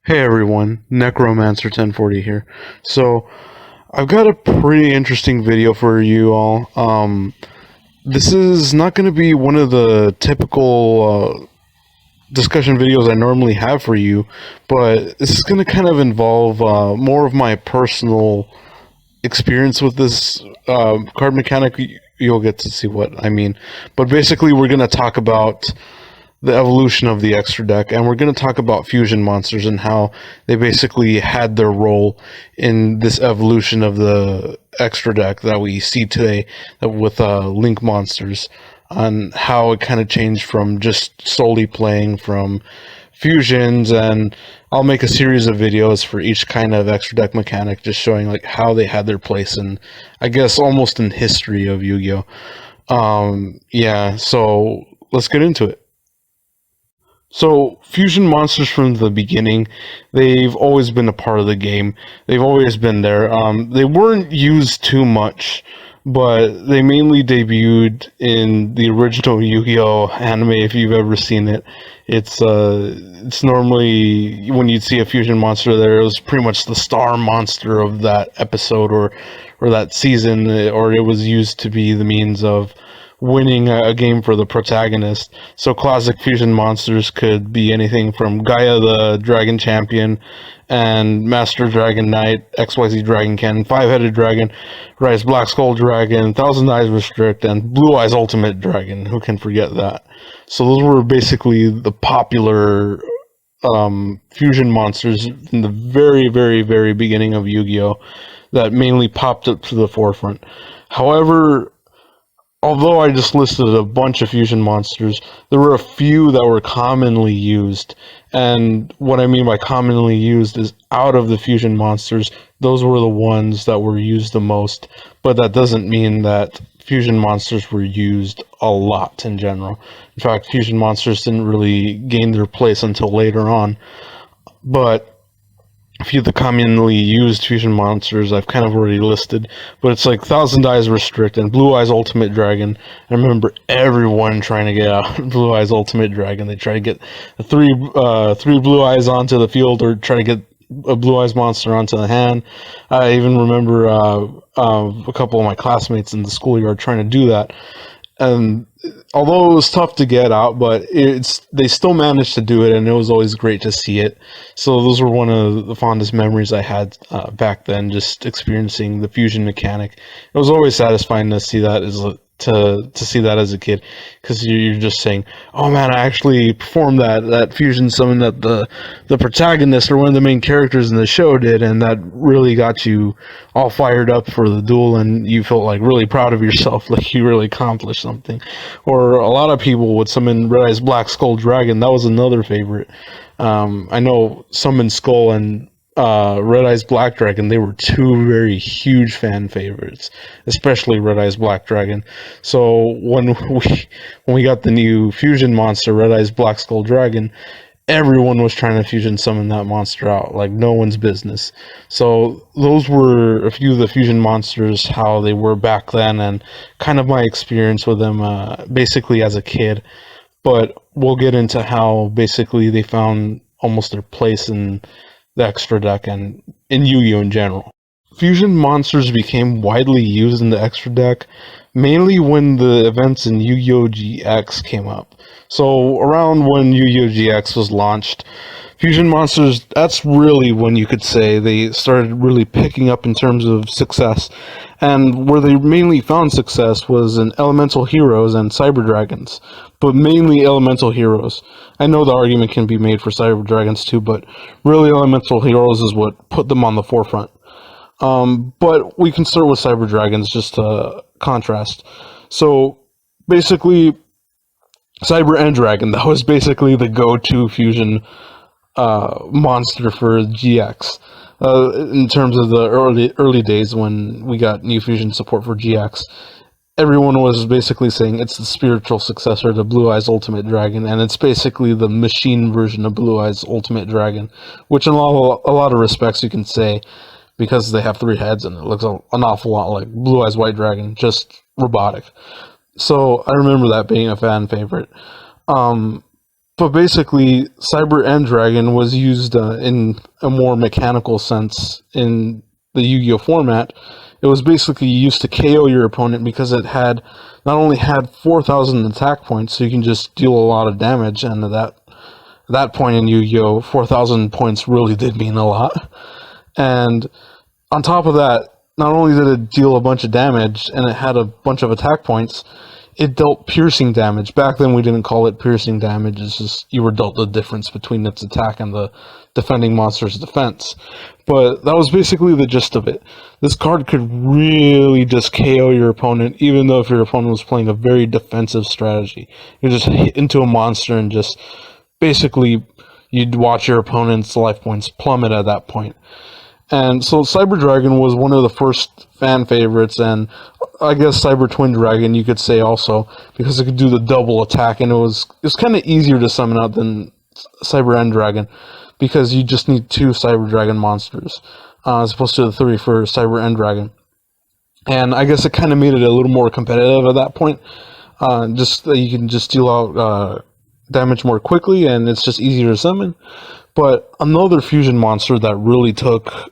Hey everyone, Necromancer1040 here. So, I've got a pretty interesting video for you all. This is not going to be one of the typical discussion videos I normally have for you, but this is going to kind of involve more of my personal experience with this card mechanic. You'll get to see what I mean. But basically, we're going to talk about the evolution of the extra deck, and we're going to talk about fusion monsters and how they basically had their role in this evolution of the extra deck that we see today with link monsters, on how it kind of changed from just solely playing from fusions. And I'll make a series of videos for each kind of extra deck mechanic, just showing like how they had their place in, I guess, almost in history of Yu-Gi-Oh. Yeah, so let's get into it. So, fusion monsters from the beginning, they've always been a part of the game. They've always been there. They weren't used too much, but they mainly debuted in the original Yu-Gi-Oh anime. If you've ever seen it, it's normally when you'd see a fusion monster there, it was pretty much the star monster of that episode or that season, or it was used to be the means of winning a game for the protagonist. So classic fusion monsters could be anything from Gaia the Dragon Champion and Master Dragon Knight, XYZ Dragon Cannon, Five-Headed Dragon, Rise Black Skull Dragon, Thousand Eyes Restrict, and Blue Eyes Ultimate Dragon. Who can forget that? So those were basically the popular fusion monsters in the very, very, very beginning of Yu-Gi-Oh! That mainly popped up to the forefront. However, although I just listed a bunch of fusion monsters, there were a few that were commonly used. And what I mean by commonly used is out of the fusion monsters, those were the ones that were used the most. But that doesn't mean that fusion monsters were used a lot in general. In fact, fusion monsters didn't really gain their place until later on. But a few of the commonly used fusion monsters I've kind of already listed, but it's like Thousand Eyes Restrict and Blue Eyes Ultimate Dragon. I remember everyone trying to get out Blue Eyes Ultimate Dragon. They try to get the three Blue Eyes onto the field, or try to get a Blue Eyes monster onto the hand. I even remember a couple of my classmates in the schoolyard trying to do that. And although it was tough to get out, but they still managed to do it, and it was always great to see it. So those were one of the fondest memories I had back then, just experiencing the fusion mechanic. It was always satisfying to see that to see that as a kid, because you're just saying, "Oh man, I actually performed that fusion summon that the protagonist or one of the main characters in the show did," and that really got you all fired up for the duel, and you felt like really proud of yourself, like you really accomplished something. Or a lot of people would summon Red Eyes Black Skull Dragon. That was another favorite. I know Summon Skull and Red Eyes Black Dragon, they were two very huge fan favorites, especially Red Eyes Black Dragon. So when we got the new fusion monster, Red Eyes Black Skull Dragon, everyone was trying to fusion summon that monster out like no one's business. So those were a few of the fusion monsters, how they were back then, and kind of my experience with them basically as a kid. But we'll get into how basically they found almost their place in the extra deck and in Yu-Gi-Oh! In general. Fusion monsters became widely used in the extra deck mainly when the events in Yu-Gi-Oh! GX came up. So around when Yu-Gi-Oh! GX was launched, fusion monsters, that's really when you could say they started really picking up in terms of success. And where they mainly found success was in Elemental Heroes and Cyber Dragons, but mainly Elemental Heroes. I know the argument can be made for Cyber Dragons too, but really Elemental Heroes is what put them on the forefront. But we can start with Cyber Dragons just to contrast. So basically, Cyber and Dragon, that was basically the go-to fusion monster for GX. In terms of the early days when we got new fusion support for GX, everyone was basically saying it's the spiritual successor to Blue Eyes Ultimate Dragon, and it's basically the machine version of Blue Eyes Ultimate Dragon, which in a lot of respects you can say, because they have three heads and it looks an awful lot like Blue Eyes White Dragon, just robotic. So I remember that being a fan favorite. But basically, Cyber End Dragon was used in a more mechanical sense in the Yu-Gi-Oh format. It was basically used to KO your opponent because it had not only had 4,000 attack points, so you can just deal a lot of damage, and that point in Yu-Gi-Oh, 4,000 points really did mean a lot. And on top of that, not only did it deal a bunch of damage and it had a bunch of attack points, it dealt piercing damage. Back then we didn't call it piercing damage, it's just you were dealt the difference between its attack and the defending monster's defense. But that was basically the gist of it. This card could really just KO your opponent, even though if your opponent was playing a very defensive strategy. You just hit into a monster and just basically you'd watch your opponent's life points plummet at that point. And so Cyber Dragon was one of the first fan favorites, and I guess Cyber Twin Dragon you could say also, because it could do the double attack, and it was kind of easier to summon out than Cyber End Dragon, because you just need 2 Cyber Dragon monsters, as opposed to the 3 for Cyber End Dragon. And I guess it kind of made it a little more competitive at that point, just that you can just deal out damage more quickly, and it's just easier to summon. But another fusion monster that really took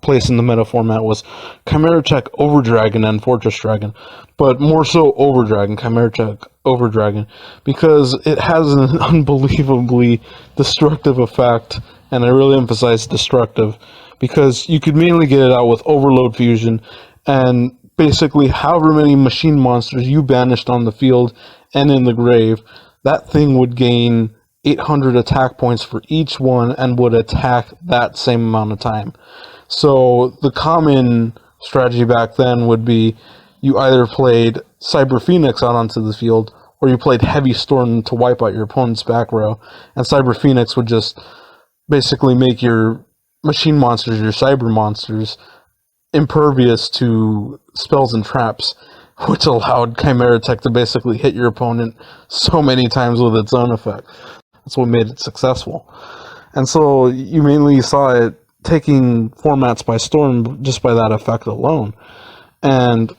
place in the meta format was Chimera Tech Overdragon and Fortress Dragon, but more so Overdragon, Chimera Tech Overdragon, because it has an unbelievably destructive effect, and I really emphasize destructive, because you could mainly get it out with Overload Fusion, and basically however many machine monsters you banished on the field and in the grave, that thing would gain 800 attack points for each one and would attack that same amount of time. So the common strategy back then would be you either played Cyber Phoenix out onto the field, or you played Heavy Storm to wipe out your opponent's back row, and Cyber Phoenix would just basically make your machine monsters, your cyber monsters, impervious to spells and traps, which allowed Chimera Tech to basically hit your opponent so many times with its own effect. That's what made it successful. And so you mainly saw it taking formats by storm just by that effect alone. And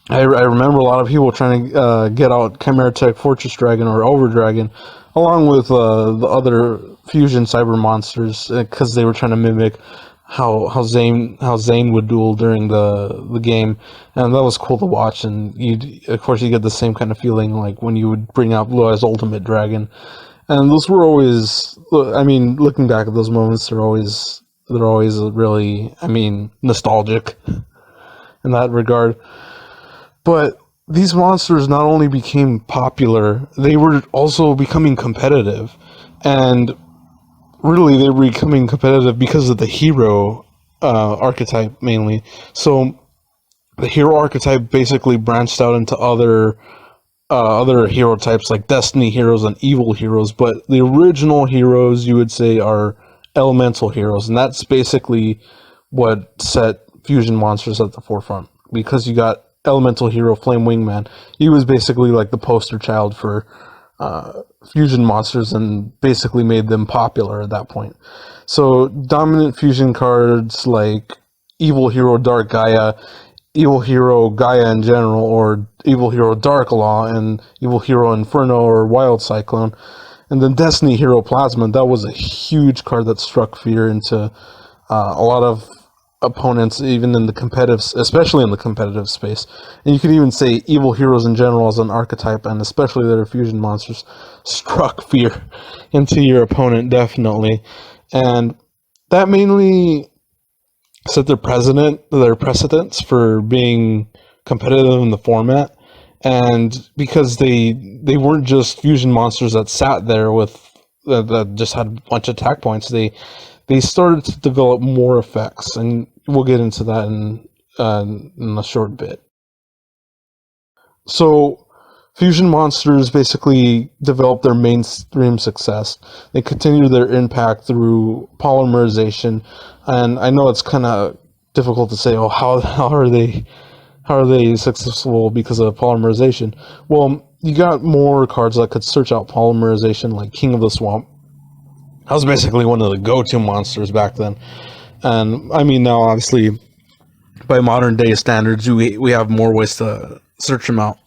I remember a lot of people trying to get out Chimera Tech Fortress Dragon or Over Dragon, along with the other fusion cyber monsters, because they were trying to mimic how Zane would duel during the game, and that was cool to watch. And of course you get the same kind of feeling like when you would bring out Blue Eyes Ultimate Dragon. And those were always, I mean, looking back at those moments, they're always really, I mean, nostalgic in that regard. But these monsters not only became popular, they were also becoming competitive. And really, they were becoming competitive because of the hero archetype, mainly. So the hero archetype basically branched out into other hero types like Destiny heroes and evil heroes, but the original heroes you would say are elemental heroes, and that's basically what set fusion monsters at the forefront, because you got elemental hero Flame Wingman. He was basically like the poster child for fusion monsters and basically made them popular at that point. So dominant fusion cards like Evil Hero Dark Gaia, Evil Hero Gaia in general, or Evil Hero Dark Law, and Evil Hero Inferno or Wild Cyclone, and then Destiny Hero Plasma. That was a huge card that struck fear into a lot of opponents, even in the competitive, especially in the competitive space. And you could even say Evil Heroes in general as an archetype, and especially their fusion monsters, struck fear into your opponent, definitely. And that mainly set their precedents for being competitive in the format. And because they weren't just fusion monsters that sat there with that just had a bunch of attack points, they started to develop more effects, and we'll get into that in a short bit. So fusion monsters basically developed their mainstream success. They continued their impact through polymerization, and I know it's kind of difficult to say, oh, how are they successful because of polymerization? Well, you got more cards that could search out polymerization, like King of the Swamp. That was basically one of the go-to monsters back then. And I mean, now obviously by modern day standards, we have more ways to search them out.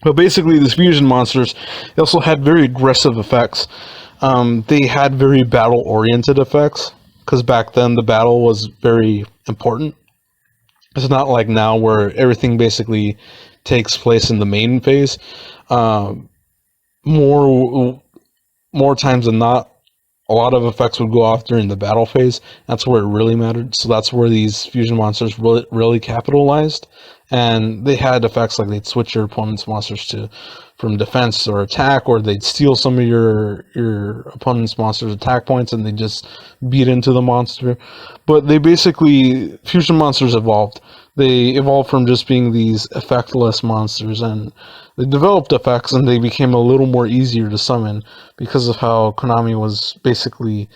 But basically, these fusion monsters, they also had very aggressive effects. They had very battle-oriented effects, because back then the battle was very important. It's not like now where everything basically takes place in the main phase. Um, more more times than not, a lot of effects would go off during the battle phase. That's where it really mattered. So that's where these fusion monsters really capitalized. And they had effects like they'd switch your opponent's monsters to from defense or attack, or they'd steal some of your opponent's monsters' attack points and they just beat into the monster. But they basically, fusion monsters evolved. They evolved from just being these effectless monsters, and they developed effects, and they became a little more easier to summon because of how Konami was basically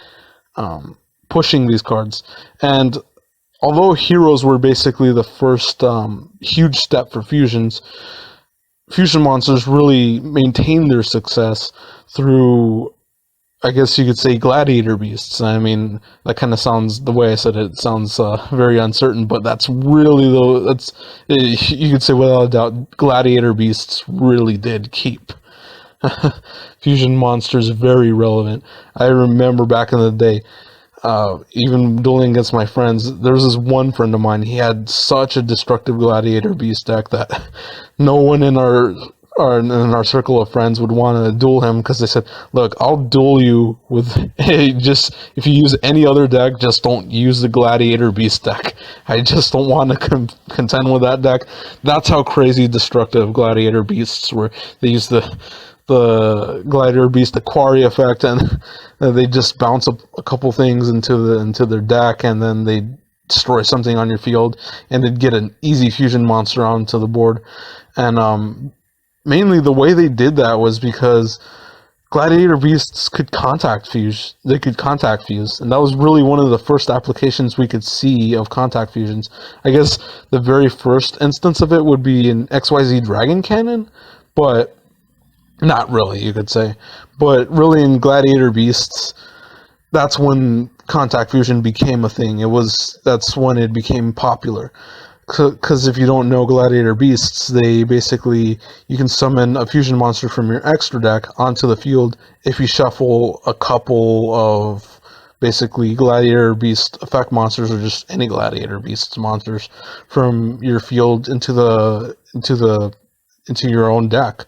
pushing these cards. And although heroes were basically the first huge step for fusions, fusion monsters really maintained their success through, I guess you could say, gladiator beasts. I mean, that kind of sounds, the way I said it sounds very uncertain, but that's really you could say without a doubt, gladiator beasts really did keep fusion monsters very relevant. I remember back in the day, even dueling against my friends, there was this one friend of mine. He had such a destructive gladiator beast deck that no one in our circle of friends would want to duel him, because they said, "Look, I'll duel you with just if you use any other deck, just don't use the gladiator beast deck. I just don't want to contend with that deck." That's how crazy destructive gladiator beasts were. They used the gladiator beast, the quarry effect, and they just bounce up a couple things into their deck, and then they destroy something on your field, and they'd get an easy fusion monster onto the board. And mainly the way they did that was because gladiator beasts could contact fuse. They could contact fuse, and that was really one of the first applications we could see of contact fusions. I guess the very first instance of it would be in XYZ Dragon Cannon, but not really, you could say. But really in Gladiator Beasts, that's when contact fusion became a thing. That's when it became popular. Because if you don't know Gladiator Beasts, they basically, you can summon a fusion monster from your extra deck onto the field if you shuffle a couple of basically Gladiator Beast effect monsters, or just any Gladiator Beasts monsters from your field into your own deck.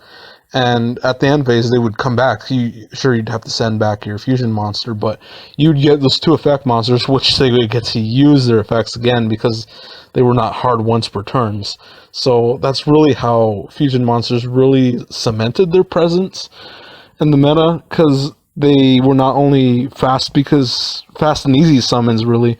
And at the end phase, they would come back. You'd have to send back your fusion monster, but you'd get those two effect monsters, which they would get to use their effects again because they were not hard once per turns. So that's really how fusion monsters really cemented their presence in the meta, because they were not only fast and easy summons, really,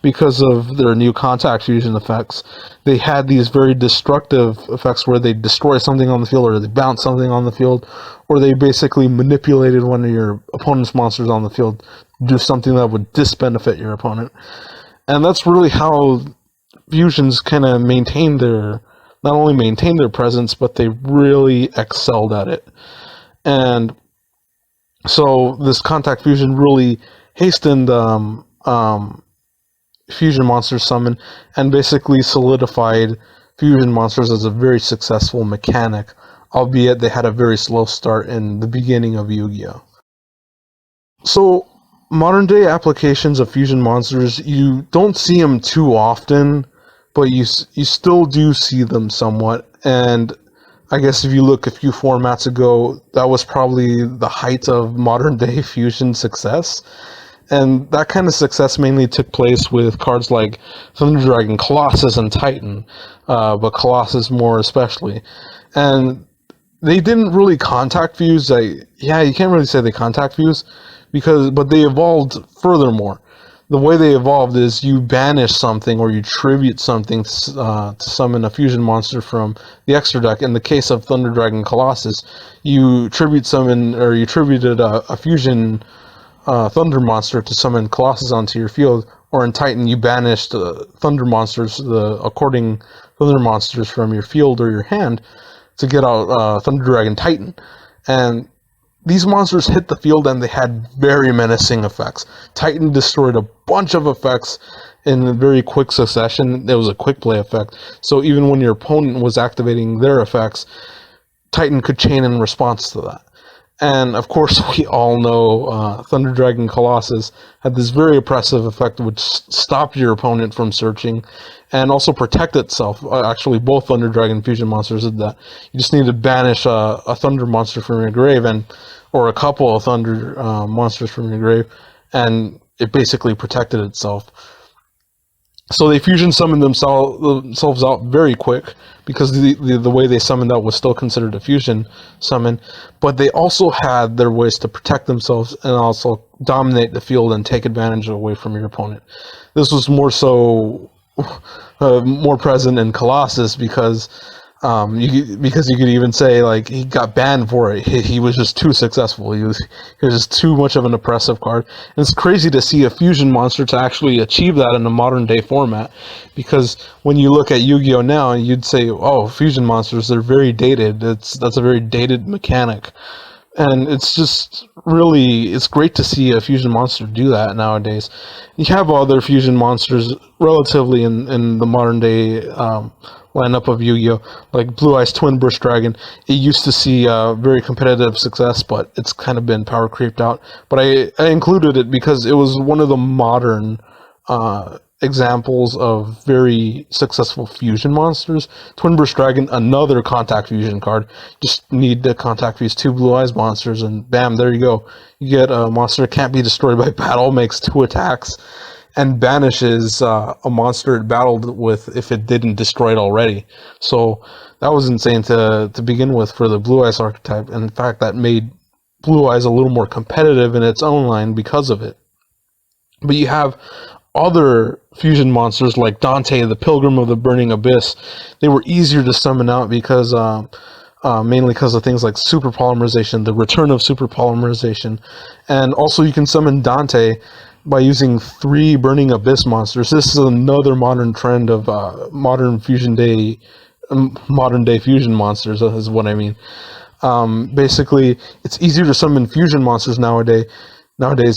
because of their new contact fusion effects. They had these very destructive effects where they destroy something on the field, or they bounce something on the field, or they basically manipulated one of your opponent's monsters on the field to do something that would disbenefit your opponent. And that's really how fusions kind of not only maintained their presence, but they really excelled at it. And so this contact fusion really hastened fusion monster summon, and basically solidified fusion monsters as a very successful mechanic, albeit they had a very slow start in the beginning of Yu-Gi-Oh! So modern day applications of fusion monsters, you don't see them too often, but you still do see them somewhat. And I guess if you look a few formats ago, that was probably the height of modern day fusion success. And that kind of success mainly took place with cards like Thunder Dragon, Colossus, and Titan, but Colossus more especially. And they didn't really contact fuse. You can't really say they contact fuse, but they evolved furthermore. The way they evolved is you banish something, or you tribute something to summon a fusion monster from the extra deck. In the case of Thunder Dragon Colossus, you tributed a fusion Thunder monster to summon Colossus onto your field, or in Titan, you banished Thunder monsters, the according Thunder monsters from your field or your hand to get out Thunder Dragon Titan. And these monsters hit the field and they had very menacing effects. Titan destroyed a bunch of effects in very quick succession. It was a quick play effect. So even when your opponent was activating their effects, Titan could chain in response to that. And of course, we all know Thunder Dragon Colossus had this very oppressive effect, which stopped your opponent from searching, and also protect itself. Actually, both Thunder Dragon fusion monsters did that. You just need to banish a Thunder monster from your grave, or a couple of Thunder monsters from your grave, and it basically protected itself. So they fusion summoned themselves out very quick, because the way they summoned out was still considered a fusion summon, but they also had their ways to protect themselves and also dominate the field and take advantage away from your opponent. This was more so more present in Colossus, because you could even say, like, he got banned for it. He was just too successful. He was just too much of an oppressive card. And it's crazy to see a fusion monster to actually achieve that in a modern day format, because when you look at Yu-Gi-Oh now, you'd say, oh, fusion monsters, they're very dated. That's a very dated mechanic. And it's just really, it's great to see a fusion monster do that nowadays. You have other fusion monsters relatively in the modern day lineup of Yu-Gi-Oh, like Blue Eyes Twin Burst Dragon. It used to see very competitive success, but it's kind of been power creeped out. But I included it because it was one of the modern examples of very successful fusion monsters. Twin Burst Dragon, another contact fusion card. Just need to contact fuse 2 Blue Eyes monsters, and bam, there you go. You get a monster that can't be destroyed by battle, makes 2 attacks, and banishes a monster it battled with if it didn't destroy it already. So that was insane to begin with for the Blue Eyes archetype, and in fact that made Blue Eyes a little more competitive in its own line because of it. But you have other fusion monsters like Dante, the Pilgrim of the Burning Abyss. They were easier to summon out because mainly because of things like super polymerization, the return of super polymerization, and also you can summon Dante by using 3 Burning Abyss monsters. This is another modern trend of modern day fusion monsters, is what I mean. Basically, it's easier to summon fusion monsters nowadays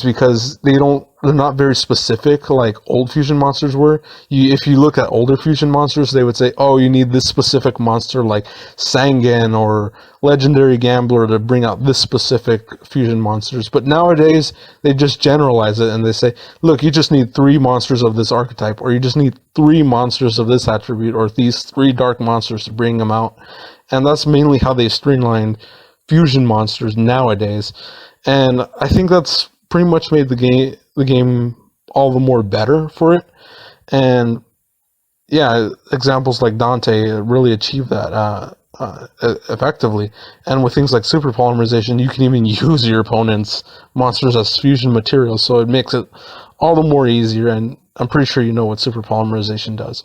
because they're not very specific like old fusion monsters were. If you look at older fusion monsters, they would say, oh, you need this specific monster like Sangan or Legendary Gambler to bring out this specific fusion monsters. But nowadays, they just generalize it and they say, look, you just need 3 monsters of this archetype, or you just need 3 monsters of this attribute, or these 3 dark monsters to bring them out. And that's mainly how they streamlined fusion monsters nowadays. And I think that's pretty much made the game all the more better for it. And yeah, examples like Dante really achieve that effectively. And with things like super polymerization, you can even use your opponent's monsters as fusion materials, so it makes it all the more easier. And I'm pretty sure you know what super polymerization does.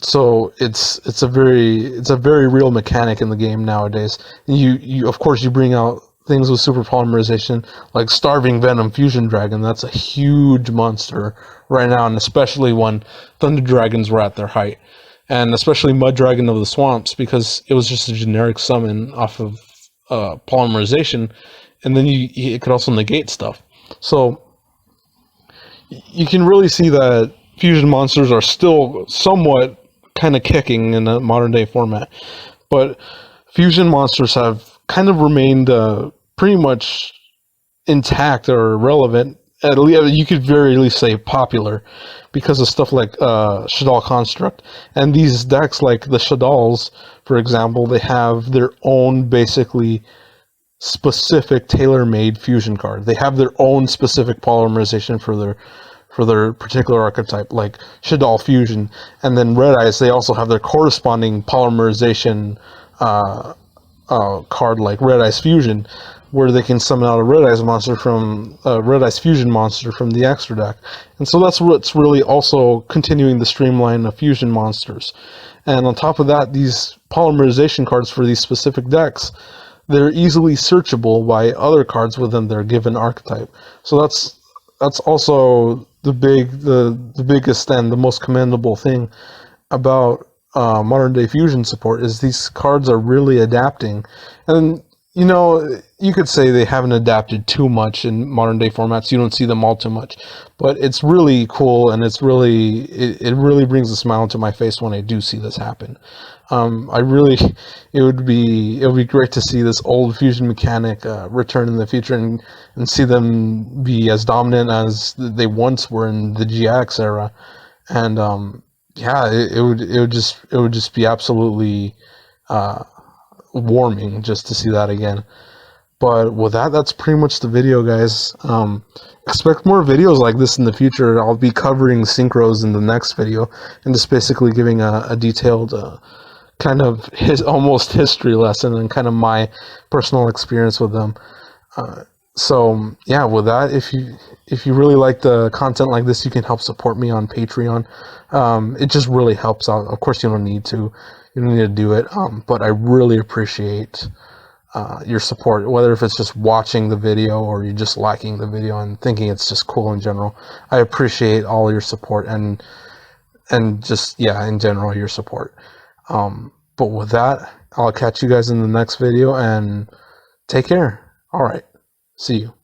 So it's a very real mechanic in the game nowadays. And you of course you bring out things with super polymerization, like Starving Venom Fusion Dragon. That's a huge monster right now, and especially when Thunder Dragons were at their height, and especially Mud Dragon of the Swamps, because it was just a generic summon off of polymerization, and then it could also negate stuff. So you can really see that fusion monsters are still somewhat kind of kicking in a modern day format, but fusion monsters have kind of remained pretty much intact or relevant. At least you could very least say popular, because of stuff like Shadal Construct. And these decks, like the Shadals, for example, they have their own basically specific tailor-made fusion card. They have their own specific polymerization for their particular archetype, like Shadal Fusion. And then Red Eyes, they also have their corresponding polymerization card, like Red Eyes Fusion, where they can summon out a Red Eyes monster from Red Eyes Fusion monster from the extra deck. And so that's what's really also continuing the streamline of fusion monsters. And on top of that, these polymerization cards for these specific decks, they're easily searchable by other cards within their given archetype. So that's also the biggest and the most commendable thing about modern day fusion support, is these cards are really adapting. And you know, you could say they haven't adapted too much in modern day formats. You don't see them all too much, but it's really cool, and it really brings a smile to my face when I do see this happen. I really, it would be great to see this old fusion mechanic return in the future, and see them be as dominant as they once were in the GX era. And yeah, it would just be absolutely uh, warming just to see that again. But with that, that's pretty much the video, guys. Expect more videos like this in the future. I'll be covering synchros in the next video, and just basically giving a detailed kind of almost history lesson and kind of my personal experience with them. Uh, so yeah, with that, if you really like the content like this, you can help support me on Patreon. It just really helps out. Of course, you don't need to do it, but I really appreciate your support, whether if it's just watching the video or you're just liking the video and thinking it's just cool in general. I appreciate all your support, and just, yeah, in general, your support. But with that, I'll catch you guys in the next video, and take care. All right. See you.